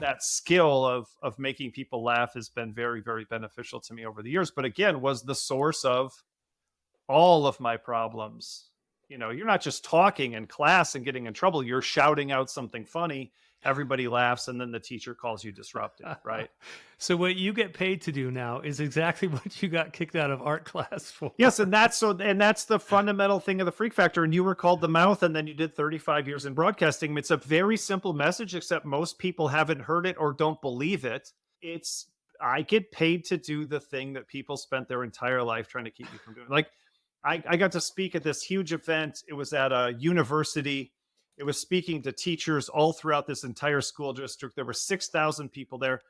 that skill of making people laugh has been very, very beneficial to me over the years. But again, was the source of all of my problems. You're not just talking in class and getting in trouble. You're shouting out something funny. Everybody laughs, and then the teacher calls you disruptive, right? So what you get paid to do now is exactly what you got kicked out of art class for. Yes, and that's the fundamental thing of the freak factor. And you were called the mouth, and then you did 35 years in broadcasting. It's a very simple message, except most people haven't heard it or don't believe it. It's I get paid to do the thing that people spent their entire life trying to keep me from doing. Like I got to speak at this huge event. It was at a university. It was speaking to teachers all throughout this entire school district. There were 6,000 people there.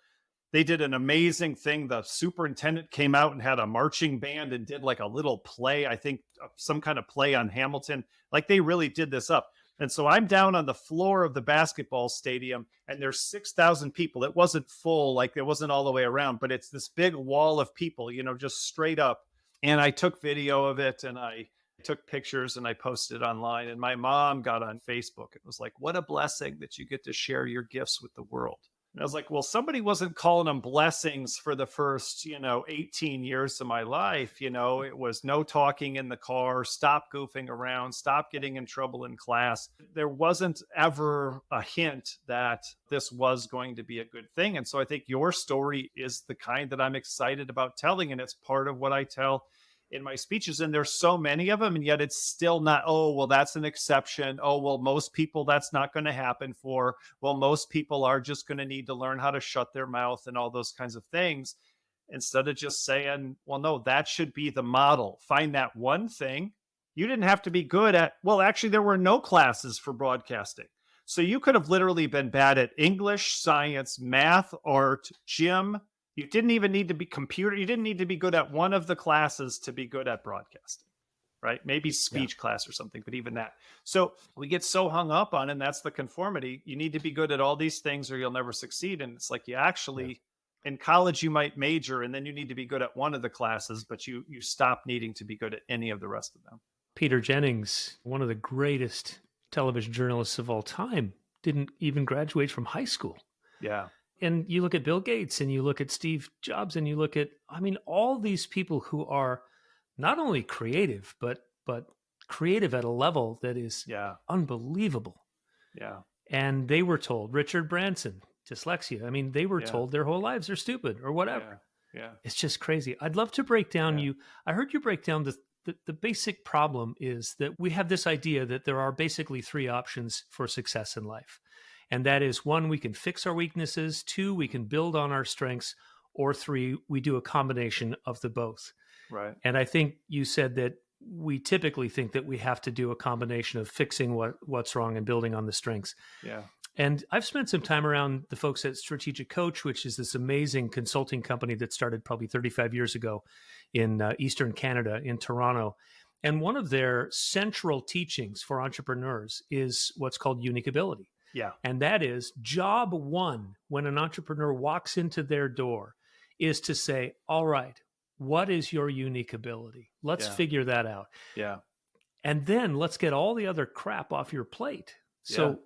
They did an amazing thing. The superintendent came out and had a marching band and did like a little play, I think some kind of play on Hamilton. Like they really did this up. And so I'm down on the floor of the basketball stadium and there's 6,000 people. It wasn't full, like it wasn't all the way around, but it's this big wall of people, just straight up. And I took video of it and I took pictures and I posted it online. And my mom got on Facebook. It was like, what a blessing that you get to share your gifts with the world. And I was like, well, somebody wasn't calling them blessings for the first, 18 years of my life. It was no talking in the car, stop goofing around, stop getting in trouble in class. There wasn't ever a hint that this was going to be a good thing. And so I think your story is the kind that I'm excited about telling. And it's part of what I tell in my speeches. And there's so many of them. And yet it's still not, oh, well, that's an exception. Oh, well, most people that's not going to happen for. Well, most people are just going to need to learn how to shut their mouth and all those kinds of things. Instead of just saying, well, no, that should be the model. Find that one thing. You didn't have to be good at, well, actually, there were no classes for broadcasting. So you could have literally been bad at English, science, math, art, gym. You didn't even need to be computer. You didn't need to be good at one of the classes to be good at broadcasting, right? Maybe speech class or something, but even that. So we get so hung up on, and that's the conformity. You need to be good at all these things or you'll never succeed. And it's like you actually, in college, you might major and then you need to be good at one of the classes, but you stop needing to be good at any of the rest of them. Peter Jennings, one of the greatest television journalists of all time, didn't even graduate from high school. Yeah. And you look at Bill Gates and you look at Steve Jobs and you look at, all these people who are not only creative, but creative at a level that is unbelievable. Yeah. And they were told, Richard Branson, dyslexia. They were told their whole lives are stupid or whatever. Yeah. It's just crazy. I'd love to break down I heard you break down the basic problem is that we have this idea that there are basically three options for success in life. And that is 1, we can fix our weaknesses. 2, we can build on our strengths. Or 3, we do a combination of the both. Right. And I think you said that we typically think that we have to do a combination of fixing what's wrong and building on the strengths. Yeah. And I've spent some time around the folks at Strategic Coach, which is this amazing consulting company that started probably 35 years ago in Eastern Canada, in Toronto. And one of their central teachings for entrepreneurs is what's called unique ability. Yeah. And that is job 1 when an entrepreneur walks into their door is to say, all right, what is your unique ability? Let's figure that out. Yeah. And then let's get all the other crap off your plate. So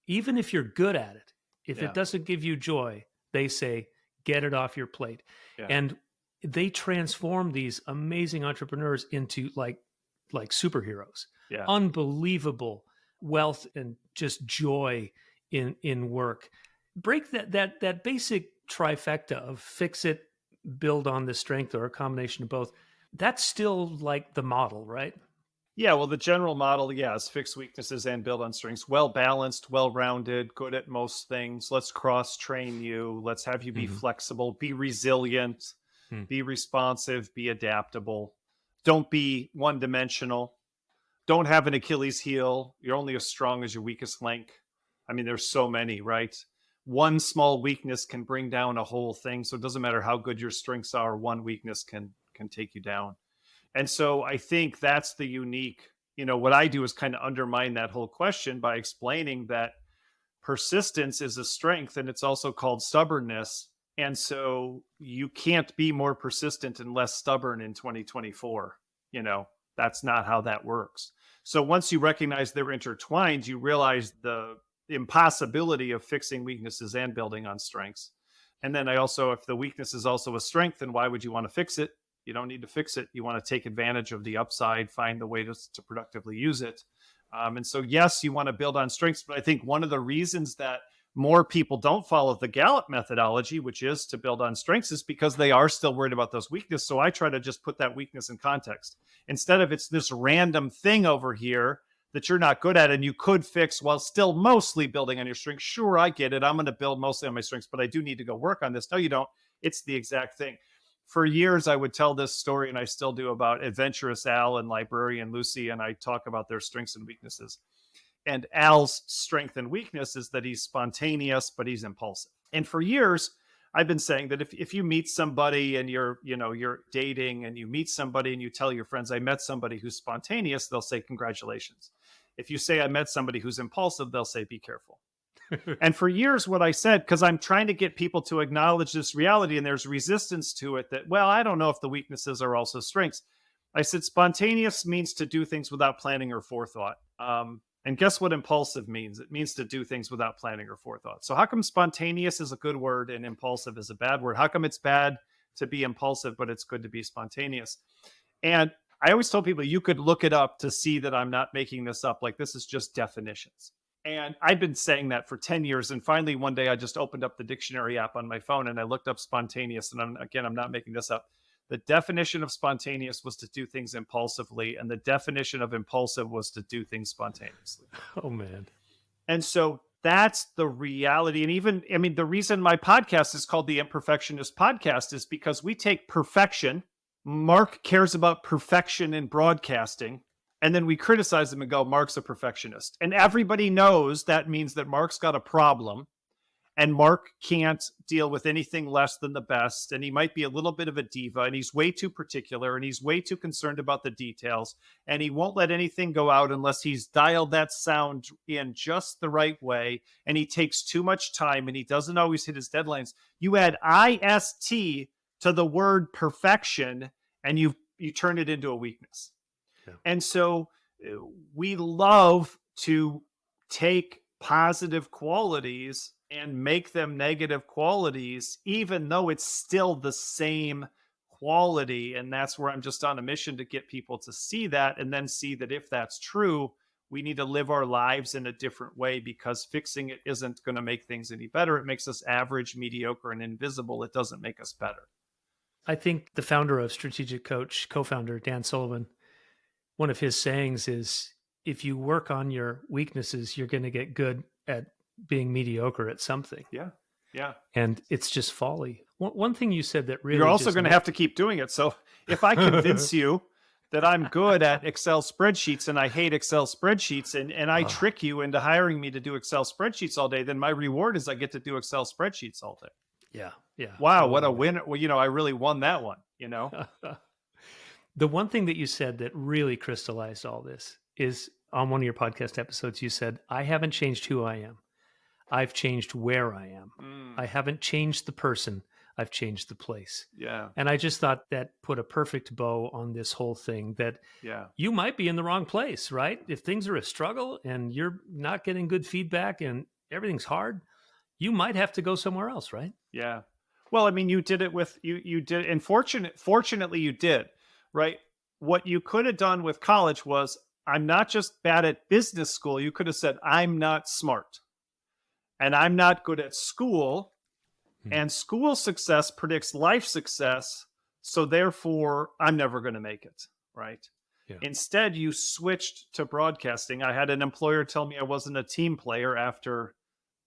even if you're good at it, if it doesn't give you joy, they say, get it off your plate. Yeah. And they transform these amazing entrepreneurs into like superheroes. Yeah. Unbelievable wealth and just joy in work. Break that basic trifecta of fix it, build on the strength, or a combination of both. That's still like the model, right? Yeah, well, the general model, is fix weaknesses and build on strengths. Well-balanced, well-rounded, good at most things. Let's cross-train you. Let's have you be flexible, be resilient, be responsive, be adaptable. Don't be one-dimensional. Don't have an Achilles heel. You're only as strong as your weakest link. There's so many, right? One small weakness can bring down a whole thing. So it doesn't matter how good your strengths are. One weakness can take you down. And so I think that's the unique, what I do is kind of undermine that whole question by explaining that persistence is a strength and it's also called stubbornness. And so you can't be more persistent and less stubborn in 2024. That's not how that works. So once you recognize they're intertwined, you realize the impossibility of fixing weaknesses and building on strengths. And then I also, if the weakness is also a strength, then why would you want to fix it? You don't need to fix it. You want to take advantage of the upside, find the way to productively use it. And so, yes, you want to build on strengths, but I think one of the reasons that more people don't follow the Gallup methodology, which is to build on strengths, is because they are still worried about those weaknesses. So I try to just put that weakness in context. Instead of it's this random thing over here that you're not good at and you could fix while still mostly building on your strengths. Sure, I get it. I'm going to build mostly on my strengths, but I do need to go work on this. No, you don't. It's the exact thing. For years, I would tell this story, and I still do, about Adventurous Al and Librarian Lucy, and I talk about their strengths and weaknesses. And Al's strength and weakness is that he's spontaneous, but he's impulsive. And for years, I've been saying that if you meet somebody and you're dating and you meet somebody and you tell your friends, I met somebody who's spontaneous, they'll say, congratulations. If you say I met somebody who's impulsive, they'll say, be careful. And for years, what I said, because I'm trying to get people to acknowledge this reality, and there's resistance to it that, well, I don't know if the weaknesses are also strengths. I said, spontaneous means to do things without planning or forethought. And guess what impulsive means? It means to do things without planning or forethought. So how come spontaneous is a good word and impulsive is a bad word? How come it's bad to be impulsive, but it's good to be spontaneous? And I always told people you could look it up to see that I'm not making this up. Like, this is just definitions. And I've been saying that for 10 years. And finally, one day I just opened up the dictionary app on my phone and I looked up spontaneous. And I'm not making this up. The definition of spontaneous was to do things impulsively. And the definition of impulsive was to do things spontaneously. Oh, man. And so that's the reality. And even, I mean, the reason my podcast is called the Imperfectionist Podcast is because we take perfection. Mark cares about perfection in broadcasting. And then we criticize him and go, Mark's a perfectionist. And everybody knows that means that Mark's got a problem and Mark can't deal with anything less than the best. And he might be a little bit of a diva and he's way too particular and he's way too concerned about the details. And he won't let anything go out unless he's dialed that sound in just the right way. And he takes too much time and he doesn't always hit his deadlines. You add IST to the word perfection and you turn it into a weakness. And so we love to take positive qualities and make them negative qualities, even though it's still the same quality. And that's where I'm just on a mission to get people to see that and then see that if that's true, we need to live our lives in a different way, because fixing it isn't going to make things any better. It makes us average, mediocre, and invisible. It doesn't make us better. I think the founder of Strategic Coach, co-founder Dan Sullivan, one of his sayings is, if you work on your weaknesses, you're going to get good at being mediocre at something. Yeah. Yeah. And it's just folly. One thing you said that really... You're also going to have to keep doing it. So if I convince you that I'm good at Excel spreadsheets and I hate Excel spreadsheets and I trick you into hiring me to do Excel spreadsheets all day, then my reward is I get to do Excel spreadsheets all day. Yeah. Yeah. Wow. Totally. What a win. Well, I really won that one, The one thing that you said that really crystallized all this is on one of your podcast episodes, you said, I haven't changed who I am. I've changed where I am. I haven't changed the person. I've changed the place. Yeah. And I just thought that put a perfect bow on this whole thing, that you might be in the wrong place, right? If things are a struggle and you're not getting good feedback and everything's hard, you might have to go somewhere else, right? Yeah. Well, I mean, you did it with, you did, and fortunately you did. Right? What you could have done with college was, I'm not just bad at business school. You could have said, I'm not smart and I'm not good at school. And school success predicts life success. So therefore, I'm never going to make it. Right? Yeah. Instead, you switched to broadcasting. I had an employer tell me I wasn't a team player after,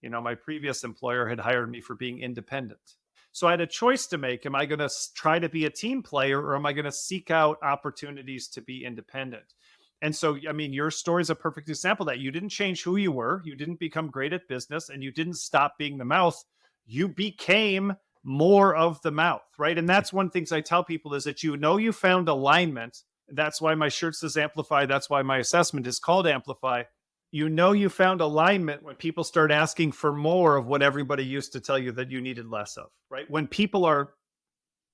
my previous employer had hired me for being independent. So I had a choice to make. Am I going to try to be a team player, or am I going to seek out opportunities to be independent? And so, I mean, your story is a perfect example of that. You didn't change who you were. You didn't become great at business, and you didn't stop being the mouth. You became more of the mouth, right? And that's one of the things I tell people is that you found alignment. That's why my shirt says Amplify. That's why my assessment is called Amplify. You found alignment when people start asking for more of what everybody used to tell you that you needed less of, right? When people are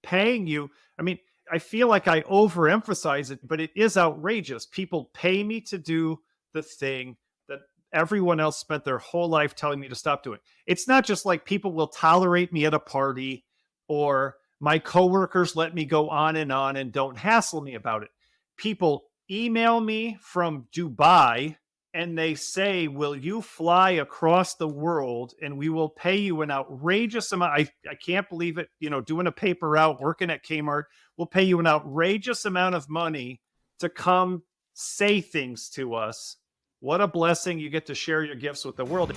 paying you, I mean, I feel like I overemphasize it, but it is outrageous. People pay me to do the thing that everyone else spent their whole life telling me to stop doing. It's not just like people will tolerate me at a party, or my coworkers let me go on and don't hassle me about it. People email me from Dubai and they say, will you fly across the world and we will pay you an outrageous amount? I can't believe it. Doing a paper route, working at Kmart, we'll pay you an outrageous amount of money to come say things to us. What a blessing. You get to share your gifts with the world.